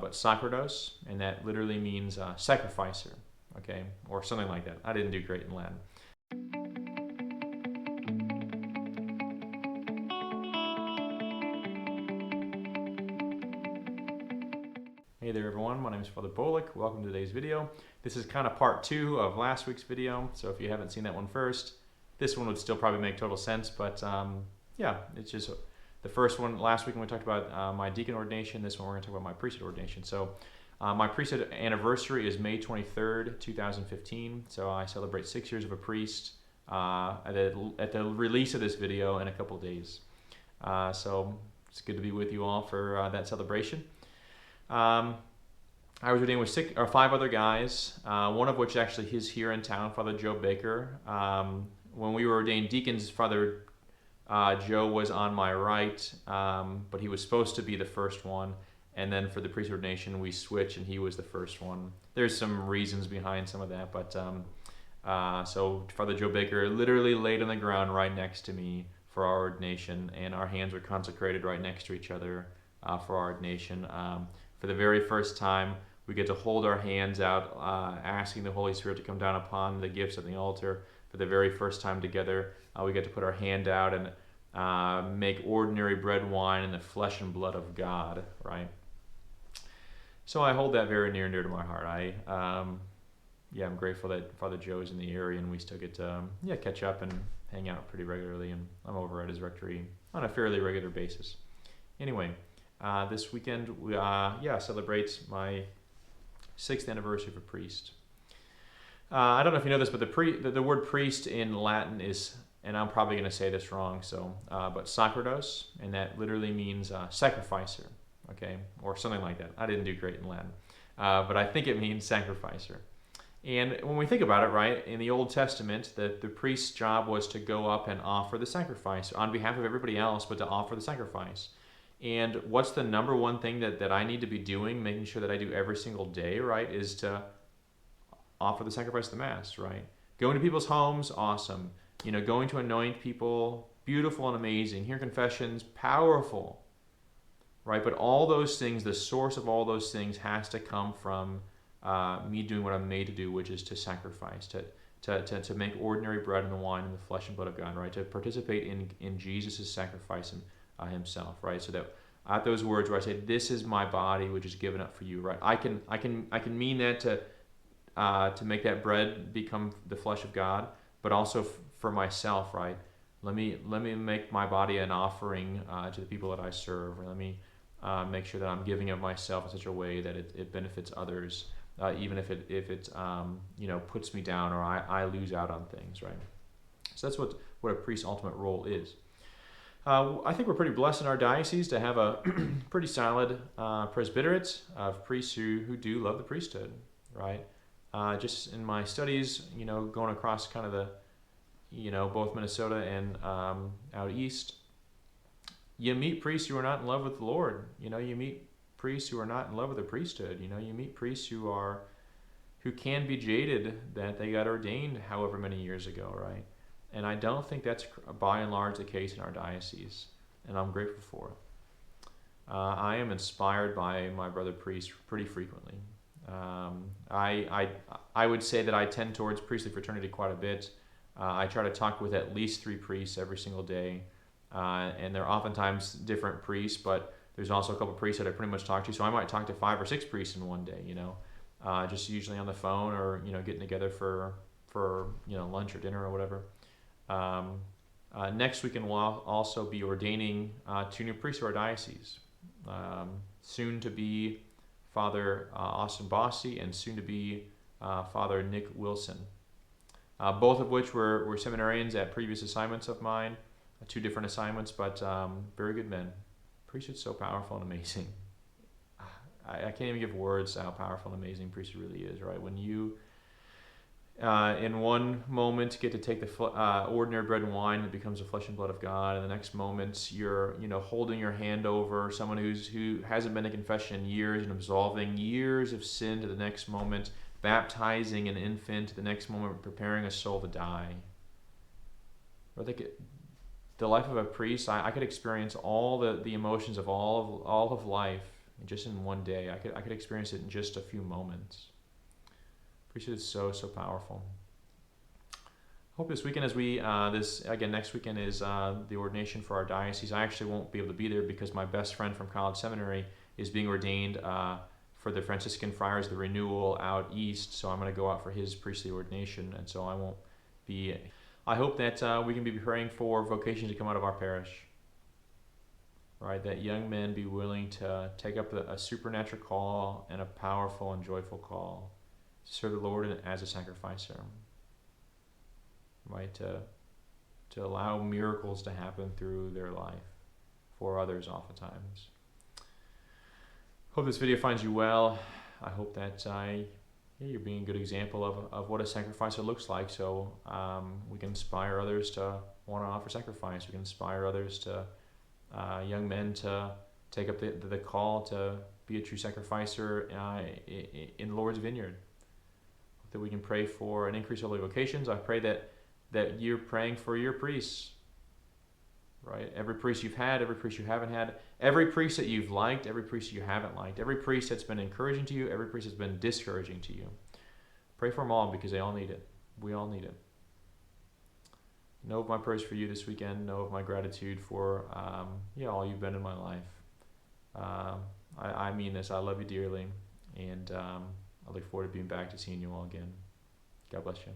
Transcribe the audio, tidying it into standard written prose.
but sacerdos, and that literally means sacrificer, okay, or something like that. I didn't do great in Latin. Hey there everyone, my name is Father Bolick. Welcome to today's video. This is kind of part 2 of last week's video, so if you haven't seen that one first, this one would still probably make total sense, but yeah, it's just the first one. Last week when we talked about my deacon ordination, this one we're going to talk about my priesthood ordination. So my priesthood anniversary is May 23rd, 2015, so I celebrate 6 years of a priest at the release of this video in a couple days. So it's good to be with you all for that celebration. I was ordained with 5 other guys, one of which actually is here in town, Father Joe Baker. When we were ordained deacons, Father Joe was on my right, but he was supposed to be the first one. And then for the priest ordination, we switched and he was the first one. There's some reasons behind some of that, but so Father Joe Baker literally laid on the ground right next to me for our ordination, and our hands were consecrated right next to each other for our ordination. For the very first time, we get to hold our hands out, asking the Holy Spirit to come down upon the gifts at the altar. For the very first time together, we get to put our hand out and make ordinary bread and wine in the flesh and blood of God, right? So I hold that very near and dear to my heart. I'm grateful that Father Joe is in the area and we still get to catch up and hang out pretty regularly, and I'm over at his rectory on a fairly regular basis. Anyway, this weekend we celebrate my 6th anniversary of a priest. I don't know if you know this, but the word priest in Latin is, and I'm probably going to say this wrong, but sacerdos, and that literally means sacrificer, okay, or something like that. I didn't do great in Latin, but I think it means sacrificer. And when we think about it, right, in the Old Testament, the priest's job was to go up and offer the sacrifice on behalf of everybody else, but to offer the sacrifice. And what's the number one thing that I need to be doing, making sure that I do every single day, right, is to offer the sacrifice of the Mass, right? Going to people's homes, awesome. Going to anoint people, beautiful and amazing. Hear confessions, powerful, right? But all those things, the source of all those things has to come from me doing what I'm made to do, which is to sacrifice, to make ordinary bread and the wine and the flesh and blood of God, right? To participate in Jesus' sacrifice himself, right? So that at those words where I say, "This is my body, which is given up for you," right? I can mean that to make that bread become the flesh of God, but also for myself, right? Let me make my body an offering to the people that I serve. Or let me make sure that I'm giving of myself in such a way that it benefits others, even if it puts me down or I lose out on things, right? So that's what a priest's ultimate role is. I think we're pretty blessed in our diocese to have a pretty solid presbyterate of priests who do love the priesthood, right? Just in my studies, going across kind of the, both Minnesota and out east, you meet priests who are not in love with the Lord. You meet priests who are not in love with the priesthood. You meet priests who can be jaded that they got ordained however many years ago, right? And I don't think that's by and large the case in our diocese, and I'm grateful for it. I am inspired by my brother priests pretty frequently. I would say that I tend towards priestly fraternity quite a bit. I try to talk with at least 3 priests every single day, and they're oftentimes different priests, but there's also a couple of priests that I pretty much talk to, so I might talk to 5 or 6 priests in one day, just usually on the phone or, getting together for lunch or dinner or whatever. Next weekend we'll also be ordaining 2 new priests to our diocese. Soon to be Father Austin Bossy and soon to be Father Nick Wilson. Both of which were seminarians at previous assignments of mine, 2 different assignments, but very good men. Priesthood's so powerful and amazing. I can't even give words to how powerful and amazing priesthood really is, right? When you in one moment get to take the ordinary bread and wine that becomes the flesh and blood of God, and the next moment you're holding your hand over someone who hasn't been to confession in years and absolving years of sin, to the next moment baptizing an infant, to the next moment preparing a soul to die. Or the life of a priest, I could experience all the emotions of all of life and just in one day. I could experience it in just a few moments. Priesthood is so powerful. Hope this weekend, as we next weekend is the ordination for our diocese. I actually won't be able to be there because my best friend from college seminary is being ordained for the Franciscan Friars, the renewal out east. So I'm going to go out for his priestly ordination, and so I won't be. I hope that we can be praying for vocations to come out of our parish. Right, that young men be willing to take up a supernatural call and a powerful and joyful call to serve the Lord as a sacrificer. Right, to allow miracles to happen through their life for others oftentimes. Hope this video finds you well. I hope that you're being a good example of what a sacrificer looks like, so we can inspire others to want to offer sacrifice. We can inspire others to, young men, to take up the call to be a true sacrificer in the Lord's vineyard. Hope that we can pray for an increase of holy vocations. I pray that you're praying for your priests, right? Every priest you've had, every priest you haven't had, every priest that you've liked, every priest you haven't liked, every priest that's been encouraging to you, every priest that's been discouraging to you. Pray for them all because they all need it. We all need it. Know of my prayers for you this weekend. Know of my gratitude for all you've been in my life. I mean this. I love you dearly, and I look forward to being back to seeing you all again. God bless you.